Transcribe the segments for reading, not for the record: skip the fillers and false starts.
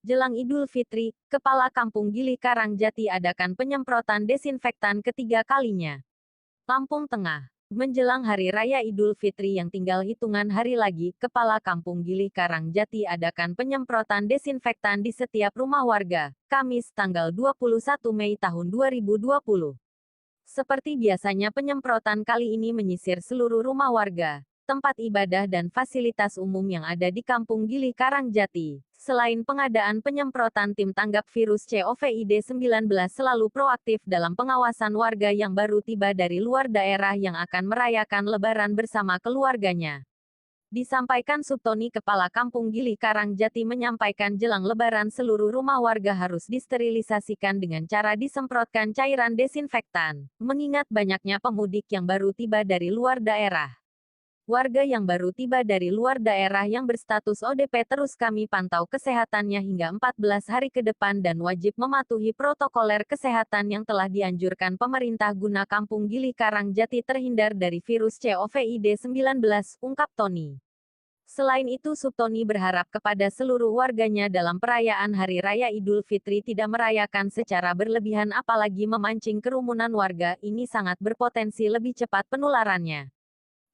Jelang Idul Fitri, Kepala Kampung Gili Karangjati adakan penyemprotan desinfektan ketiga kalinya. Lampung Tengah. Menjelang Hari Raya Idul Fitri yang tinggal hitungan hari lagi, Kepala Kampung Gili Karangjati adakan penyemprotan desinfektan di setiap rumah warga, Kamis tanggal 21 Mei tahun 2020. Seperti biasanya penyemprotan kali ini menyisir seluruh rumah warga, tempat ibadah dan fasilitas umum yang ada di Kampung Gili Karangjati. Selain pengadaan penyemprotan, tim tanggap virus COVID-19 selalu proaktif dalam pengawasan warga yang baru tiba dari luar daerah yang akan merayakan Lebaran bersama keluarganya. Disampaikan Subtoni, Kepala Kampung Gili Karangjati menyampaikan jelang Lebaran seluruh rumah warga harus disterilisasikan dengan cara disemprotkan cairan desinfektan, mengingat banyaknya pemudik yang baru tiba dari luar daerah. Warga yang baru tiba dari luar daerah yang berstatus ODP terus kami pantau kesehatannya hingga 14 hari ke depan dan wajib mematuhi protokoler kesehatan yang telah dianjurkan pemerintah guna Kampung Gili Karangjati terhindar dari virus COVID-19, ungkap Tony. Selain itu, Subtoni berharap kepada seluruh warganya dalam perayaan Hari Raya Idul Fitri tidak merayakan secara berlebihan apalagi memancing kerumunan warga, ini sangat berpotensi lebih cepat penularannya.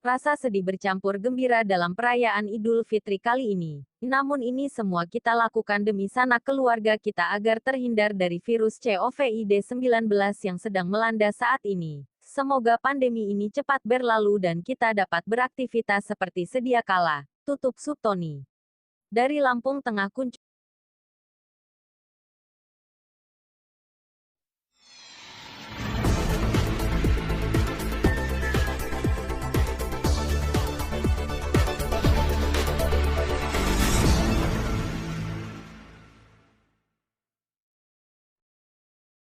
Rasa sedih bercampur gembira dalam perayaan Idul Fitri kali ini. Namun ini semua kita lakukan demi sanak keluarga kita agar terhindar dari virus COVID-19 yang sedang melanda saat ini. Semoga pandemi ini cepat berlalu dan kita dapat beraktivitas seperti sedia kala, tutup Subtoni. Dari Lampung Tengah, Kunci.